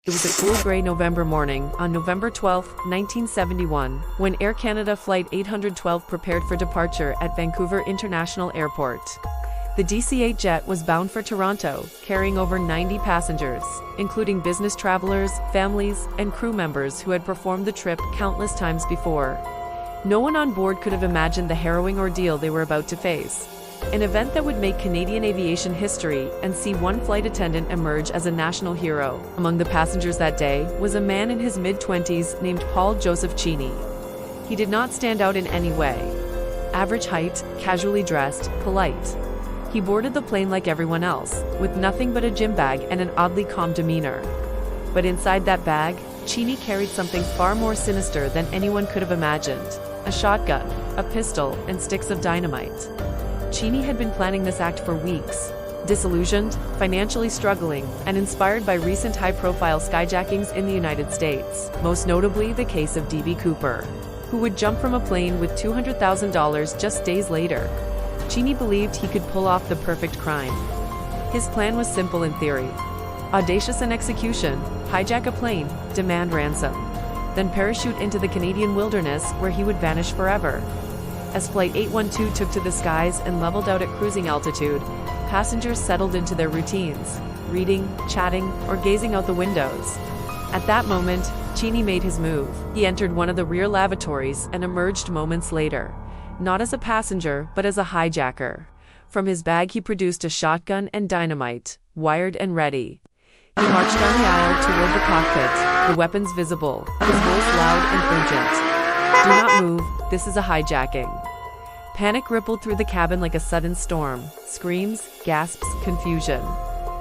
It was a cool gray November morning on November 12, 1971, when Air Canada Flight 812 prepared for departure at Vancouver International Airport. The DC-8 jet was bound for Toronto, carrying over 90 passengers, including business travelers, families, and crew members who had performed the trip countless times before. No one on board could have imagined the harrowing ordeal they were about to face. An event that would make Canadian aviation history and see one flight attendant emerge as a national hero. Among the passengers that day was a man in his mid-20s named Paul Joseph Cini. He did not stand out in any way. Average height, casually dressed, polite. He boarded the plane like everyone else, with nothing but a gym bag and an oddly calm demeanor. But inside that bag, Cini carried something far more sinister than anyone could have imagined: a shotgun, a pistol, and sticks of dynamite. Cini had been planning this act for weeks. Disillusioned, financially struggling, and inspired by recent high-profile skyjackings in the United States, most notably the case of D.B. Cooper, who would jump from a plane with $200,000 just days later. Cini believed he could pull off the perfect crime. His plan was simple in theory. Audacious in execution: hijack a plane, demand ransom, then parachute into the Canadian wilderness where he would vanish forever. As Flight 812 took to the skies and leveled out at cruising altitude, passengers settled into their routines, reading, chatting, or gazing out the windows. At that moment, Cini made his move. He entered one of the rear lavatories and emerged moments later, not as a passenger, but as a hijacker. From his bag he produced a shotgun and dynamite, wired and ready. He marched down the aisle toward the cockpit, the weapons visible, his voice loud and urgent. "Do not move, this is a hijacking." Panic rippled through the cabin like a sudden storm. Screams, gasps, confusion.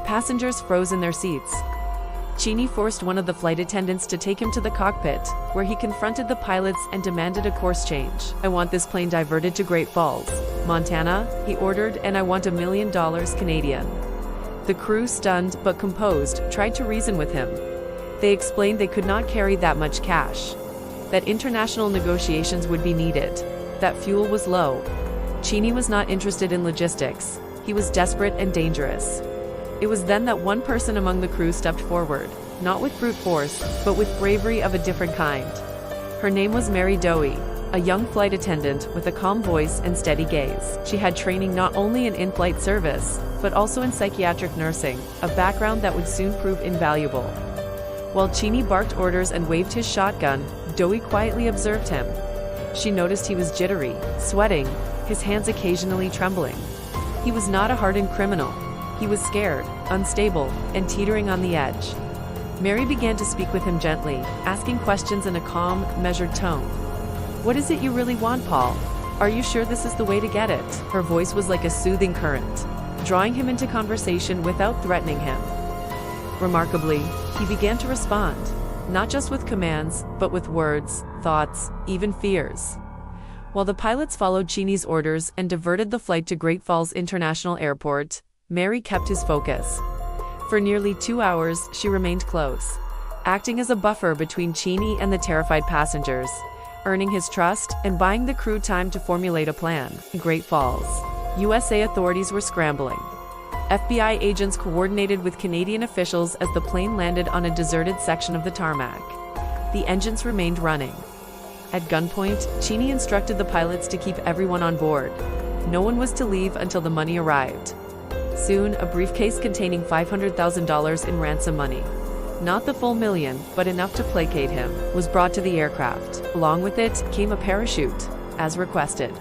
Passengers froze in their seats. Cini forced one of the flight attendants to take him to the cockpit, where he confronted the pilots and demanded a course change. "I want this plane diverted to Great Falls, Montana," he ordered, "and I want $1 million Canadian." The crew, stunned but composed, tried to reason with him. They explained they could not carry that much cash, that international negotiations would be needed, that fuel was low. Cini was not interested in logistics. He was desperate and dangerous. It was then that one person among the crew stepped forward, not with brute force, but with bravery of a different kind. Her name was Mary Dowie, a young flight attendant with a calm voice and steady gaze. She had training not only in in-flight service, but also in psychiatric nursing, a background that would soon prove invaluable. While Cini barked orders and waved his shotgun, Dowie quietly observed him. She noticed he was jittery, sweating, his hands occasionally trembling. He was not a hardened criminal. He was scared, unstable, and teetering on the edge. Mary began to speak with him gently, asking questions in a calm, measured tone. "What is it you really want, Paul? Are you sure this is the way to get it?" Her voice was like a soothing current, drawing him into conversation without threatening him. Remarkably, he began to respond, not just with commands, but with words, thoughts, even fears. While the pilots followed Cini's orders and diverted the flight to Great Falls International Airport, Mary kept his focus. For nearly 2 hours, she remained close, acting as a buffer between Cini and the terrified passengers, earning his trust and buying the crew time to formulate a plan. In Great Falls, USA authorities were scrambling. FBI agents coordinated with Canadian officials as the plane landed on a deserted section of the tarmac. The engines remained running. At gunpoint, Cini instructed the pilots to keep everyone on board. No one was to leave until the money arrived. Soon, a briefcase containing $500,000 in ransom money, not the full million, but enough to placate him, was brought to the aircraft. Along with it came a parachute, as requested.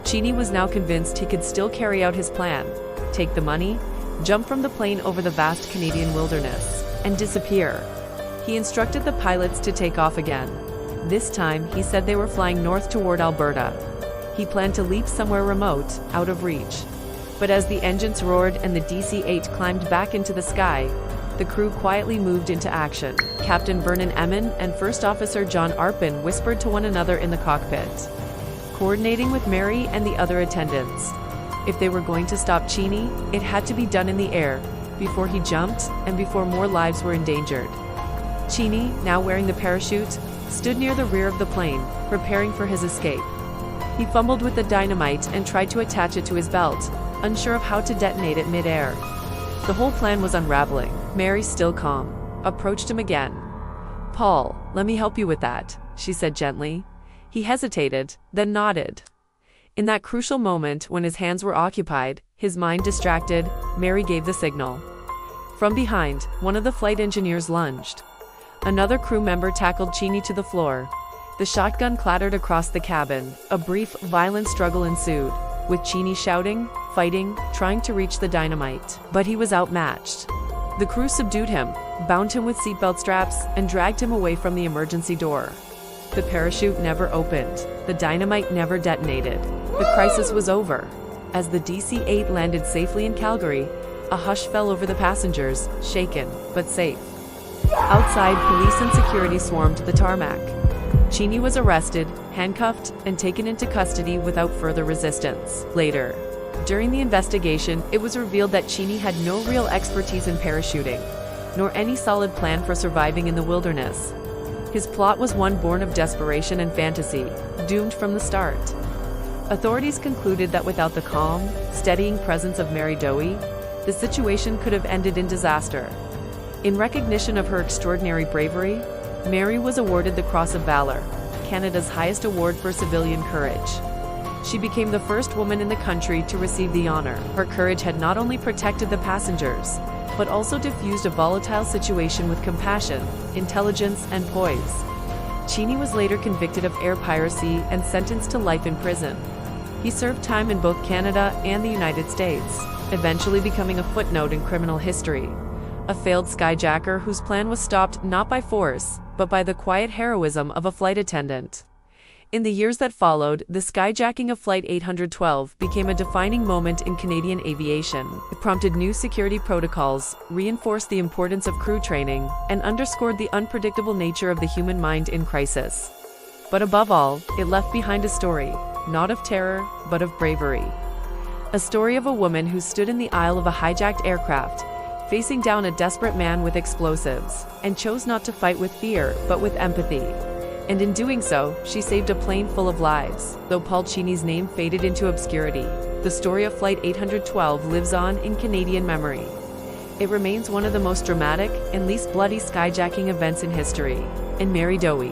Cini was now convinced he could still carry out his plan: take the money, jump from the plane over the vast Canadian wilderness, and disappear. He instructed the pilots to take off again. This time, he said they were flying north toward Alberta. He planned to leap somewhere remote, out of reach. But as the engines roared and the DC-8 climbed back into the sky, the crew quietly moved into action. Captain Vernon Emmon and First Officer John Arpin whispered to one another in the cockpit, coordinating with Mary and the other attendants. If they were going to stop Cini, it had to be done in the air, before he jumped, and before more lives were endangered. Cini, now wearing the parachute, stood near the rear of the plane, preparing for his escape. He fumbled with the dynamite and tried to attach it to his belt, unsure of how to detonate it mid-air. The whole plan was unraveling. Mary, still calm, approached him again. "Paul, let me help you with that," she said gently. He hesitated, then nodded. In that crucial moment when his hands were occupied, his mind distracted, Mary gave the signal. From behind, one of the flight engineers lunged. Another crew member tackled Cini to the floor. The shotgun clattered across the cabin. A brief, violent struggle ensued, with Cini shouting, fighting, trying to reach the dynamite. But he was outmatched. The crew subdued him, bound him with seatbelt straps, and dragged him away from the emergency door. The parachute never opened. The dynamite never detonated. The crisis was over. As the DC-8 landed safely in Calgary, a hush fell over the passengers, shaken, but safe. Outside, police and security swarmed the tarmac. Cini was arrested, handcuffed, and taken into custody without further resistance. Later, during the investigation, it was revealed that Cini had no real expertise in parachuting, nor any solid plan for surviving in the wilderness. His plot was one born of desperation and fantasy, doomed from the start. Authorities concluded that without the calm, steadying presence of Mary Dowie, the situation could have ended in disaster. In recognition of her extraordinary bravery, Mary was awarded the Cross of Valor, Canada's highest award for civilian courage. She became the first woman in the country to receive the honor. Her courage had not only protected the passengers, but also diffused a volatile situation with compassion, intelligence, and poise. Cini was later convicted of air piracy and sentenced to life in prison. He served time in both Canada and the United States, eventually becoming a footnote in criminal history. A failed skyjacker whose plan was stopped not by force, but by the quiet heroism of a flight attendant. In the years that followed, the skyjacking of Flight 812 became a defining moment in Canadian aviation. It prompted new security protocols, reinforced the importance of crew training, and underscored the unpredictable nature of the human mind in crisis. But above all, it left behind a story, not of terror, but of bravery. A story of a woman who stood in the aisle of a hijacked aircraft, facing down a desperate man with explosives, and chose not to fight with fear, but with empathy. And in doing so, she saved a plane full of lives. Though Paul Cini's name faded into obscurity, the story of Flight 812 lives on in Canadian memory. It remains one of the most dramatic and least bloody skyjacking events in history. And Mary Dowie.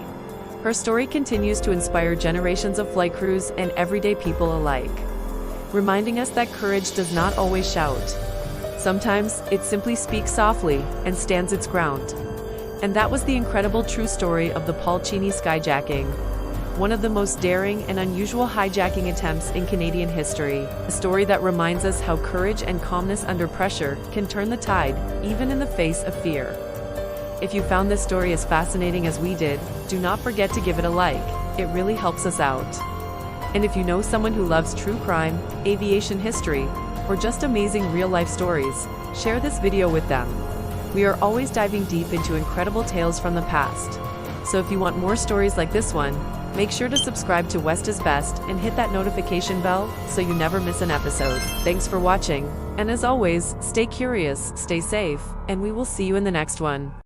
Her story continues to inspire generations of flight crews and everyday people alike, reminding us that courage does not always shout. Sometimes, it simply speaks softly and stands its ground. And that was the incredible true story of the Paul Cini skyjacking, one of the most daring and unusual hijacking attempts in Canadian history, a story that reminds us how courage and calmness under pressure can turn the tide, even in the face of fear. If you found this story as fascinating as we did, do not forget to give it a like. It really helps us out. And if you know someone who loves true crime, aviation history, or just amazing real-life stories, share this video with them. We are always diving deep into incredible tales from the past. So if you want more stories like this one, make sure to subscribe to West is Best and hit that notification bell so you never miss an episode. Thanks for watching, and as always, stay curious, stay safe, and we will see you in the next one.